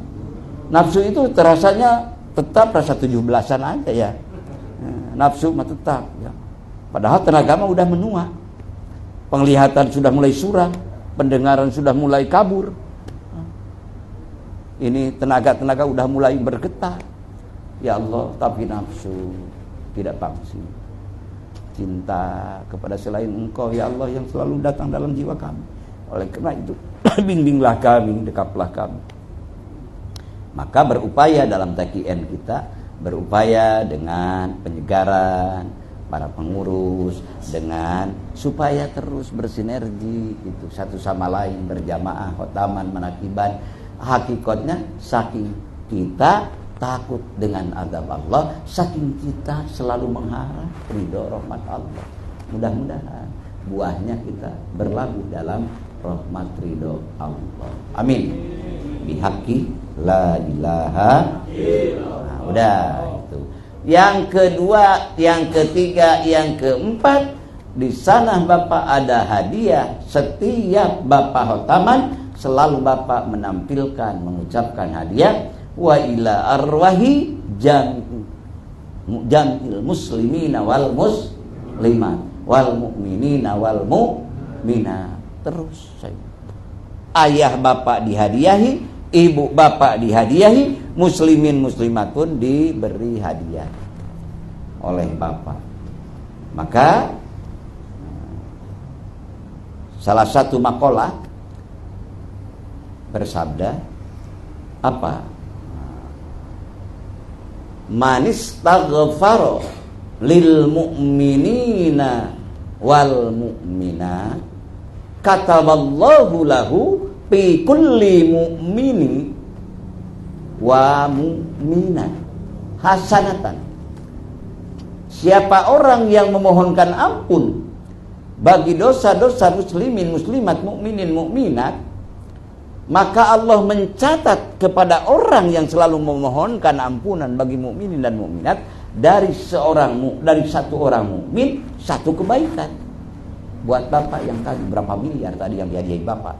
A: Nafsu itu terasanya tetap rasa 17-an aja ya. Nafsu mah tetap ya. Padahal tenaga mah udah menua. Penglihatan sudah mulai suram, pendengaran sudah mulai kabur. Ini tenaga-tenaga udah mulai bergetar. Ya Allah, tapi nafsu tidak pangsi. Cinta kepada selain Engkau ya Allah yang selalu datang dalam jiwa kami. Oleh karena itu bimbinglah kami, dekaplah kami. Maka berupaya dalam TKN kita, berupaya dengan penyegaran para pengurus, dengan supaya terus bersinergi itu satu sama lain, berjamaah, khotaman, manakiban. Hakikatnya saking kita takut dengan azab Allah, saking kita selalu mengharap ridho rahmat Allah. Mudah-mudahan buahnya kita berlabuh dalam rahmat ridho Allah. Amin. Bihaqqi la ilaha illallah. Nah, udah itu. Yang kedua, yang ketiga, yang keempat, di sana Bapak ada hadiah. Setiap Bapak khotaman selalu Bapak menampilkan, mengucapkan hadiah wa ila arwahi jamil muslimina wal muslimat wal mu'minina wal mu'minat. Terus saya. Ayah Bapak dihadiahi, ibu Bapak dihadiahi, muslimin muslimat pun diberi hadiah oleh Bapak. Maka salah satu makalah bersabda apa? Manis taghfaro lil mu'minina wal mu'minat kataballahu lahu fi kulli mu'mini wa mu'minat hasanatan. Siapa orang yang memohonkan ampun bagi dosa-dosa muslimin muslimat, mukminin mukminat, maka Allah mencatat kepada orang yang selalu memohonkan ampunan bagi mukminin dan mukminat dari satu orang mukmin satu kebaikan. Buat bapak yang tadi berapa miliar tadi yang dihadiahi bapak.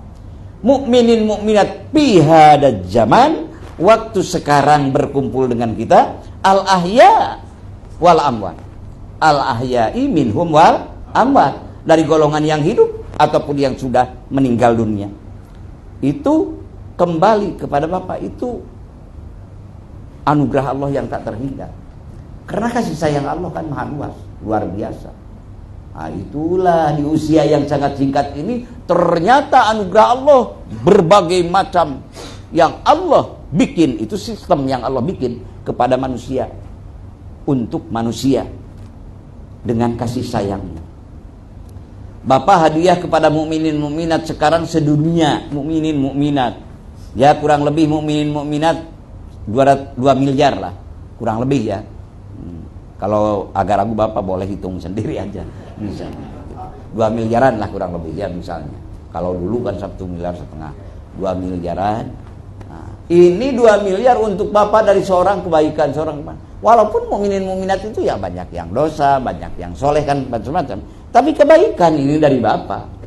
A: Mukminin mukminat fi hadal zaman, waktu sekarang berkumpul dengan kita, al ahya wal amwat. Al ahyai minhum wal amwat, dari golongan yang hidup ataupun yang sudah meninggal dunia. Itu kembali kepada bapak, itu anugerah Allah yang tak terhingga. Karena kasih sayang Allah kan maha luas, luar biasa. Nah, itulah di usia yang sangat singkat ini ternyata anugerah Allah berbagai macam yang Allah bikin, itu sistem yang Allah bikin kepada manusia, untuk manusia dengan kasih sayangnya. Bapak hadiah kepada mukminin mukminat sekarang sedunia, mukminin mukminat. Ya kurang lebih mukminin mukminat 2 miliar lah, kurang lebih ya. Kalau agak ragu bapak boleh hitung sendiri aja, misalnya 2 miliaran lah kurang lebih ya misalnya. Kalau dulu kan 1,5 miliar, 2 miliaran. Nah, ini 2 miliar untuk bapak dari seorang kebaikan, seorang iman. Walaupun mukminin mukminat itu ya banyak yang dosa, banyak yang soleh kan macam-macam. Tapi kebaikan ini dari bapak.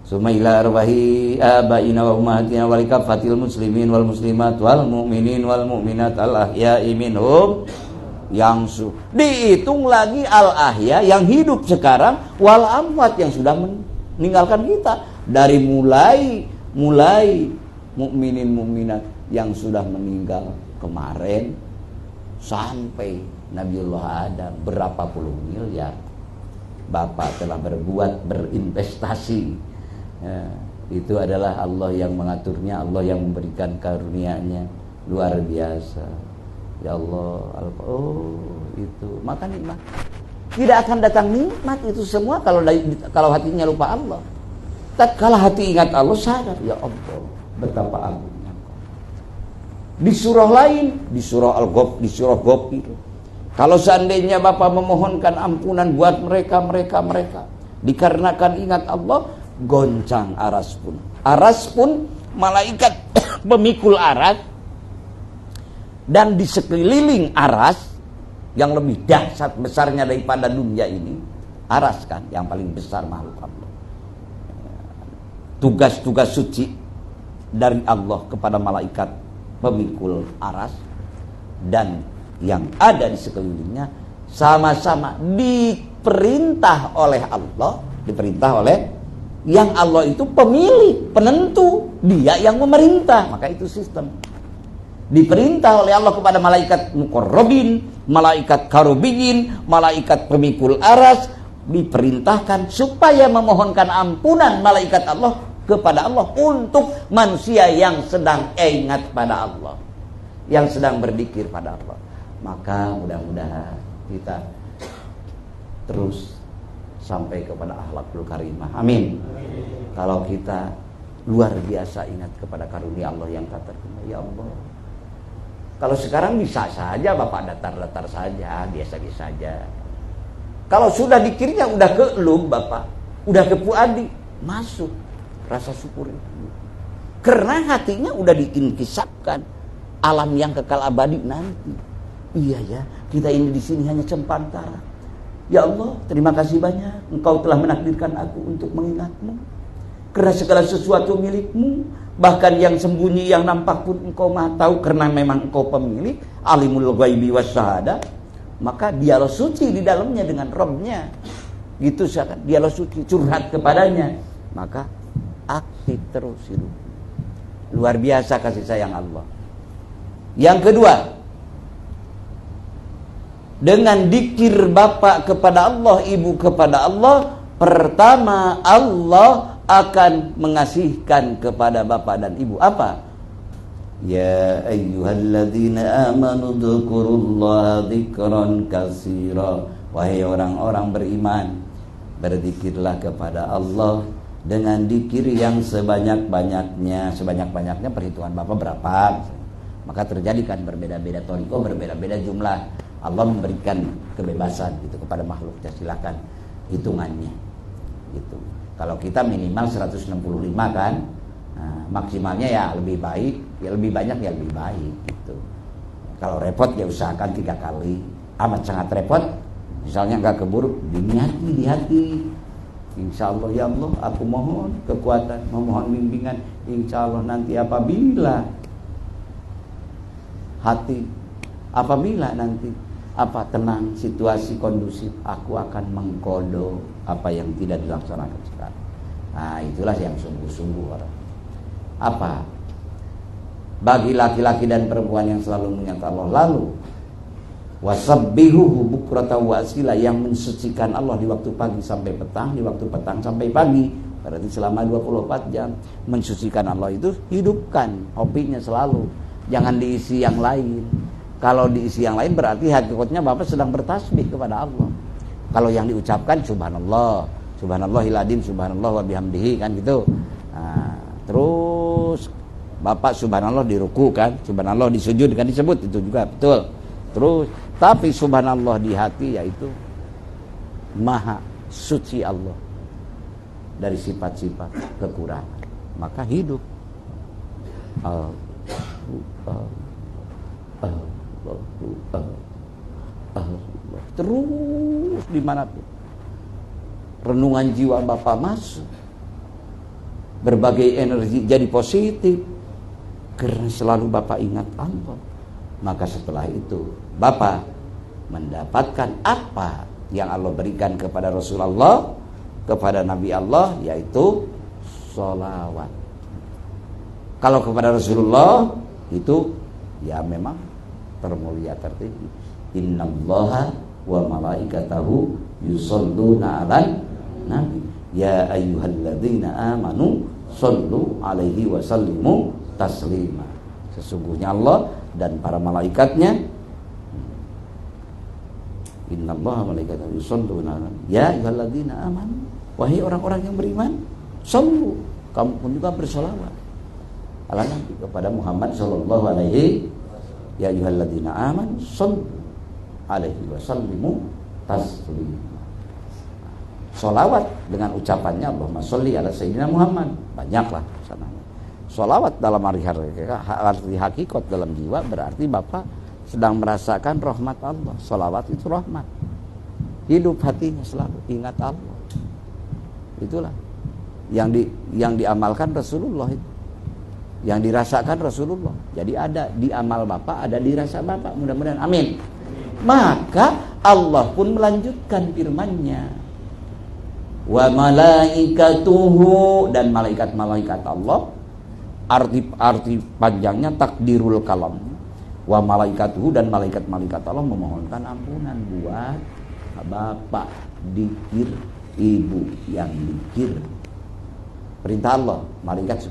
A: Sumaila arwahi abaina wa ummahatina wal kafatil muslimin wal muslimat wal mu'minin wal mu'minat al ahya'i minhum yang dihitung lagi al ahya yang hidup sekarang wal amwat yang sudah meninggalkan kita, dari mulai mukminin mukminat yang sudah meninggal kemarin sampai Nabiullah Adam berapa puluh miliar. Bapak telah berinvestasi ya, itu adalah Allah yang mengaturnya, Allah yang memberikan karunia-Nya luar biasa. Ya Allah, itu maka nikmat. Tidak akan datang nikmat itu semua kalau hatinya lupa Allah. Tatkala hati ingat Allah, sadar, ya Allah, betapa agungnya. Di surah lain, di surah Al-Ghafir, di surah Ghafir, kalau seandainya Bapak memohonkan ampunan buat mereka, dikarenakan ingat Allah, goncang aras pun. Aras pun malaikat pemikul aras, dan di sekeliling aras yang lebih dahsyat besarnya daripada dunia ini, aras kan yang paling besar makhluk Allah. Tugas-tugas suci dari Allah kepada malaikat pemikul aras dan yang ada di sekelilingnya sama-sama diperintah oleh Allah, diperintah oleh yang Allah itu pemilik, penentu, dia yang memerintah. Maka itu sistem. Diperintah oleh Allah kepada malaikat muqarrabin, malaikat karubiyin, malaikat pemikul aras, diperintahkan supaya memohonkan ampunan malaikat Allah kepada Allah untuk manusia yang sedang ingat pada Allah, yang sedang berzikir pada Allah. Maka mudah-mudahan kita terus sampai kepada akhlakul karimah. Amin. Kalau kita luar biasa ingat kepada karunia Allah yang tak terhingga, ya Allah. Kalau sekarang bisa saja Bapak datar-datar saja, biasa-biasa saja. Kalau sudah dikirnya udah ke elum Bapak, udah ke puadi, masuk rasa syukur itu. Karena hatinya udah diinkisapkan alam yang kekal abadi nanti. Iya ya, kita ini di sini hanya sementara. Ya Allah, terima kasih banyak. Engkau telah menakdirkan aku untuk mengingatmu. Karena segala sesuatu milikmu, bahkan yang sembunyi, yang nampak pun Engkau maha tahu. Karena memang Engkau pemilik, alimul ghaibi wasyahada. Maka dialog suci di dalamnya dengan Rabb-nya. Gitu seakan dialog suci, curhat kepadanya. Maka aktif terus hidup. Luar biasa kasih sayang Allah. Yang kedua, dengan dikir bapak kepada Allah, ibu kepada Allah, pertama Allah akan mengasihkan kepada bapak dan ibu apa? Ya ayyuhalladzina amanu dzkurullaha dzikran katsira. Wahai orang-orang beriman, berzikirlah kepada Allah dengan dikir yang sebanyak-banyaknya. Sebanyak-banyaknya perhitungan bapak berapa? Maka terjadikan berbeda-beda thariqah, berbeda-beda jumlah. Allah memberikan kebebasan gitu kepada makhluknya, silakan hitungannya gitu. Kalau kita minimal 165 kan, nah, maksimalnya ya lebih baik, ya lebih banyak ya lebih baik gitu. Kalau repot ya usahakan 3 kali amat sangat repot. Misalnya nggak keburu, diniati di hati. Insya Allah ya Allah, aku mohon kekuatan, memohon bimbingan. Insya Allah nanti apabila nanti tenang, situasi kondusif, aku akan mengkodo apa yang tidak dilaksanakan sekarang. Nah, itulah yang sungguh-sungguh orang. Apa? Bagi laki-laki dan perempuan yang selalu mengingat Allah, lalu wasabbihuhu bukratan wa asila, yang mensucikan Allah di waktu pagi sampai petang, di waktu petang sampai pagi, berarti selama 24 jam mensucikan Allah itu. Hidupkan hobinya selalu, jangan diisi yang lain. Kalau diisi yang lain berarti hakikatnya Bapak sedang bertasbih kepada Allah. Kalau yang diucapkan subhanallah, subhanallahil adzim, subhanallah wa bihamdihi, kan gitu. Nah, terus Bapak subhanallah di ruku kan, subhanallah di sujud kan disebut, itu juga betul. Terus tapi subhanallah di hati, yaitu maha suci Allah dari sifat-sifat kekurangan. Maka hidup terus dimanapun renungan jiwa Bapak masuk, berbagai energi jadi positif karena selalu Bapak ingat Allah. Maka setelah itu Bapak mendapatkan apa yang Allah berikan kepada Rasulullah, kepada Nabi Allah, yaitu sholawat. Kalau kepada Rasulullah itu ya memang termulia, tertinggi. Innallaha wa malaikatahu yusholluna 'alan nabi ya ayyuhalladzina amanu shollu 'alaihi wa sallimu taslima. Sesungguhnya Allah dan para malaikatnya, innallaha wa malaikatahu yusholluna 'alan ya ayyuhalladzina amanu, wahai orang-orang yang beriman, shollu, kamu pun juga bersolawat ala nabi, kepada Muhammad sallallahu alaihi ya ayyuhalladzina amanu shollu alaihi wa sallimu taslima. Solawat dengan ucapannya Allahumma sholli ala sayyidina Muhammad, banyaklah sananya. Solawat dalam arti hakikat dalam jiwa berarti Bapak sedang merasakan rahmat Allah. Solawat itu rahmat. Hidup hatinya selalu ingat Allah. Itulah yang diamalkan Rasulullah itu, yang dirasakan Rasulullah. Jadi ada di amal Bapak, ada di rasa Bapak. Mudah-mudahan amin. Maka Allah pun melanjutkan firman-Nya, wa malaikatuhu, dan malaikat-malaikat Allah. Arti panjangnya takdirul kalam, wa malaikatuhu, dan malaikat-malaikat Allah memohonkan ampunan buat Bapak, dikir, ibu yang dikir. Perintah Allah, malaikat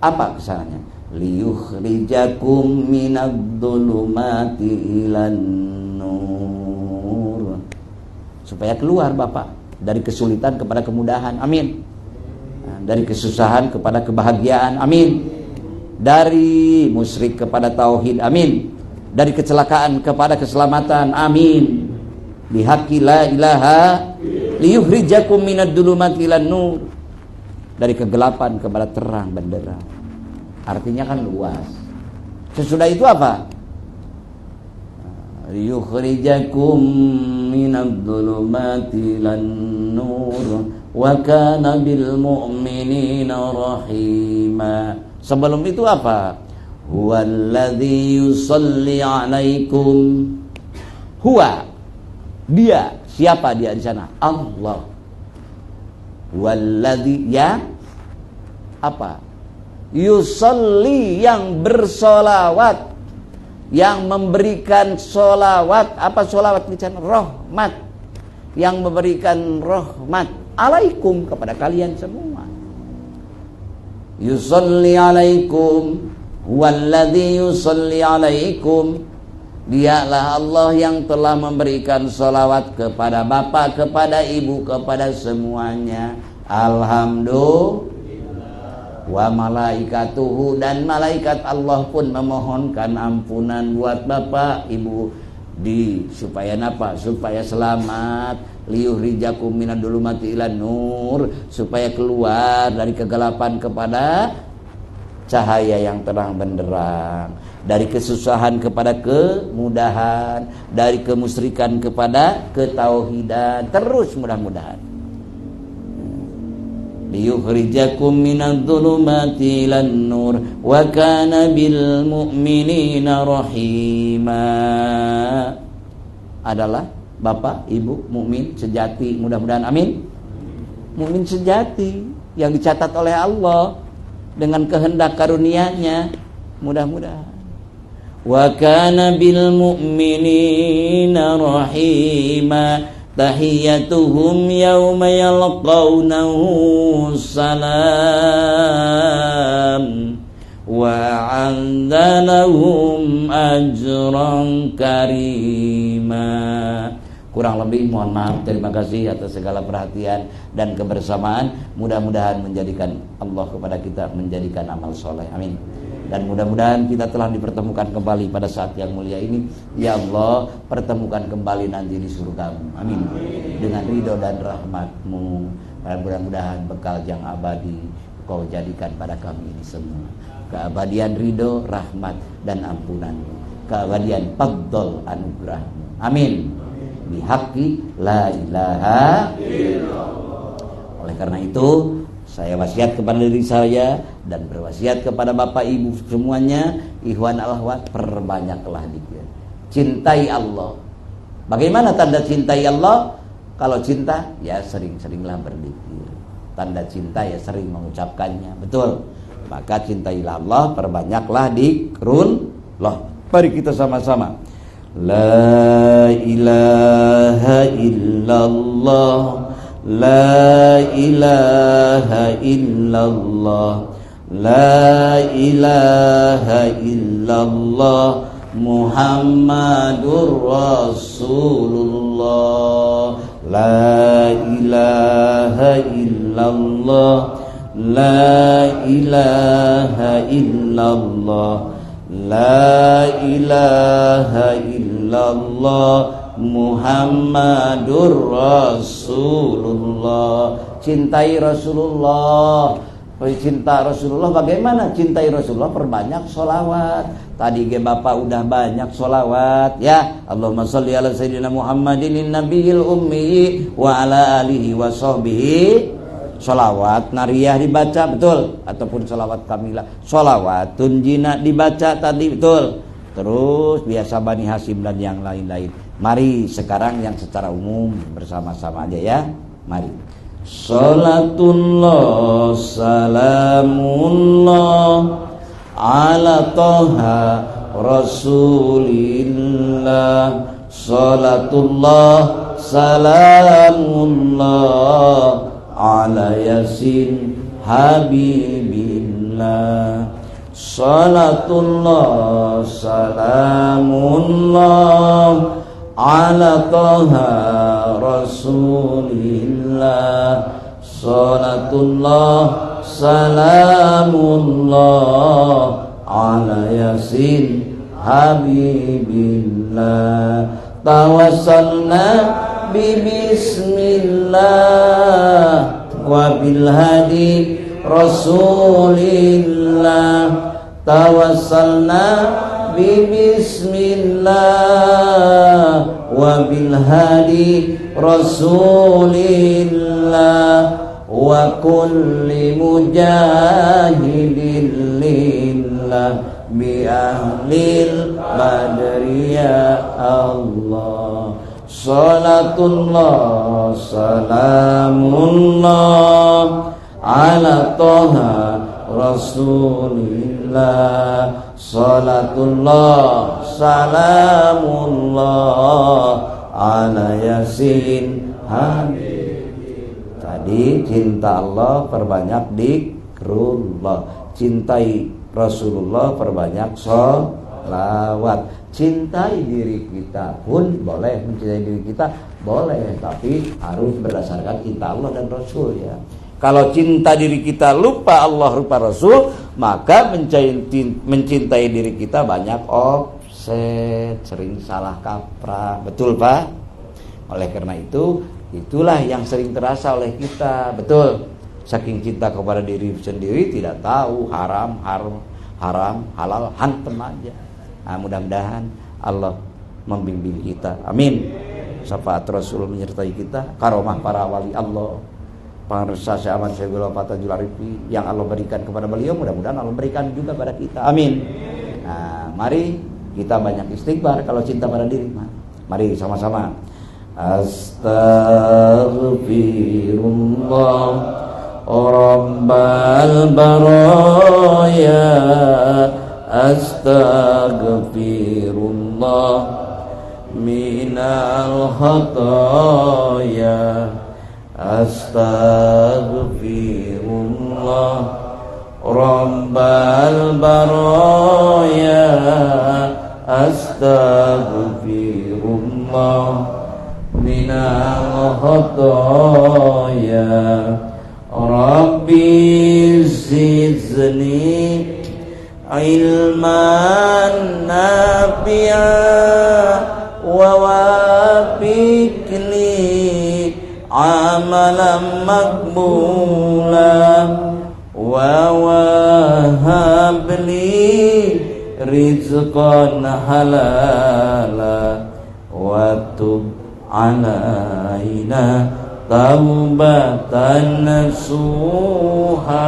A: apa kesananya? Liyukhrijakum minadh-dhulumati ilan nur, supaya keluar Bapak dari kesulitan kepada kemudahan, amin. Dari kesusahan kepada kebahagiaan, amin. Dari musyrik kepada tauhid, amin. Dari kecelakaan kepada keselamatan, amin. Bihaqqi la ilaha liyukhrijakum minadh-dhulumati ilan nur, dari kegelapan kepada terang benderang. Artinya kan luas. Sesudah itu apa? Liyukhrijakum minadh-dhulumati ilan nur wa kana bil mu'minina rahima. Sebelum itu apa? Huwallazi yusalli 'alaikum. Huwa, dia, siapa dia di sana? Allah. Wallazi, ya apa? Yusalli, yang bersolawat, yang memberikan solawat. Apa solawat di sana? Rahmat, yang memberikan rahmat alaikum, kepada kalian semua. Yusalli alaikum, huwallazi yusalli alaikum, dialah Allah yang telah memberikan solawat kepada Bapak, kepada Ibu, kepada semuanya. Alhamdulillah. Wa malaikatuhu, dan malaikat Allah pun memohonkan ampunan buat Bapak, Ibu, supaya apa? Supaya selamat. Liyukhrijakum minadh-dhulumati ilan nur, supaya keluar dari kegelapan kepada cahaya yang terang benderang, dari kesusahan kepada kemudahan, dari kemusyrikan kepada ketauhidan, terus mudah-mudahan. Liyukhrijakum minadh-dhulumati ilan nur wa kana bil mu'minina rahima. Adalah bapak ibu mukmin sejati, mudah-mudahan amin. Mukmin sejati yang dicatat oleh Allah dengan kehendak karunia-Nya, mudah-mudahan. Wa kana bil mu'minina rahima, tahiyyatuhum yawma yalqawnahu salam wa 'andalahum ajran karima. Kurang lebih mohon maaf, terima kasih atas segala perhatian dan kebersamaan. Mudah-mudahan menjadikan Allah kepada kita menjadikan amal soleh, amin. Dan mudah-mudahan kita telah dipertemukan kembali pada saat yang mulia ini. Ya Allah, pertemukan kembali nanti di surga-Mu, amin. Dengan ridho dan rahmat-Mu. Mudah-mudahan bekal yang abadi Kau jadikan pada kami ini semua. Keabadian ridho, rahmat dan ampunan-Mu, keabadian fadl anugerah-Mu, amin. Bihaqi la ilaha illallah. Oleh karena itu saya wasiat kepada diri saya dan berwasiat kepada bapak ibu semuanya, ikhwan al-akhwat, perbanyaklah zikir. Cintai Allah. Bagaimana tanda cintai Allah? Kalau cinta ya sering-seringlah berzikir. Tanda cinta ya sering mengucapkannya, betul. Maka cintailah Allah, perbanyaklah zikrullah. Mari kita sama-sama. La ilaha illallah, la ilaha illallah, la ilaha illallah, Muhammadur Rasulullah. La ilaha illallah, la ilaha illallah, la ilaha illallah, Muhammadur Rasulullah. Cintai Rasulullah. Cinta Rasulullah bagaimana? Cintai Rasulullah, perbanyak sholawat. Tadi Bapak udah banyak sholawat ya. Allahumma sholli ala sayyidina Muhammadin nabiyil ummi wa ala alihi wa sahbihi. Sholawat nariyah dibaca, betul, ataupun sholawat kamilah. Sholawatun jina dibaca tadi, betul. Terus biasa Bani Hasyim dan yang lain-lain. Mari sekarang yang secara umum bersama-sama aja ya. Mari. Salatullah salamullah ala toha rasulillah. Salatullah salamullah ala yasin habibillah. Salatullah salamullah ala toha rasulillah. Salatullah salamullah ala yasin habibillah. Tawassalna bismillah wa bil hadi rasulillah. Tawassalna bismillah wa bil hadi rasulillah wa kulli mujahidin lillah bi ahlil badri ya Allah. Salatullah salamullah ala toha rasulillah. Salatullah salamullah ala yasin habib. Tadi cinta Allah perbanyak zikrullah, cintai Rasulullah perbanyak sholawat. Cintai diri kita pun boleh, mencintai diri kita boleh, tapi harus berdasarkan cinta Allah dan Rasul ya. Kalau cinta diri kita lupa Allah lupa Rasul, maka mencintai diri kita banyak offset, sering salah kaprah, betul Pak? Oleh karena itu, itulah yang sering terasa oleh kita, betul. saking cinta kepada diri sendiri tidak tahu haram, halal, hantem aja. Nah, mudah-mudahan Allah membimbing kita. Amin. Syafaat Rasul menyertai kita, karomah para wali Allah, Pangresa Syekh Ahmad Syafi'ul Fatajul Arifi yang Allah berikan kepada beliau, mudah-mudahan Allah berikan juga pada kita. Amin. Nah, mari kita banyak istighfar kalau cinta pada diri. Mari sama-sama. Astaghfirullah Rabbal baraya, astaghfirullah minal khataya, astaghfirullah Rabbal baraya, astaghfirullah minal khataya, Rabbi zidni ilman nafi'a wa wafiqni amalan maqbula wa wahabli rizqan halala wa tub alaina taubatan nasuha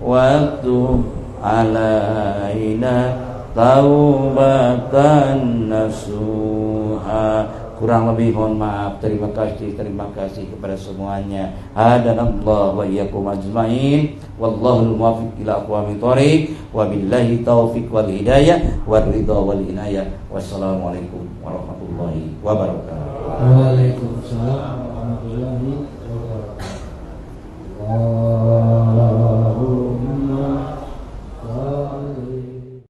A: wa tub alaina taubatan nasuha. Kurang lebih mohon maaf. Terima kasih kepada semuanya. Hadanallahu wa iyyakum ajmain. Wallahul muwaffiq ila aqwamit thoriq. Wabillahi taufiq wal hidayah war ridha wal inayah. Wassalamualaikum warahmatullahi wabarakatuh.
B: Waalaikumsalam warahmatullahi wabarakatuh.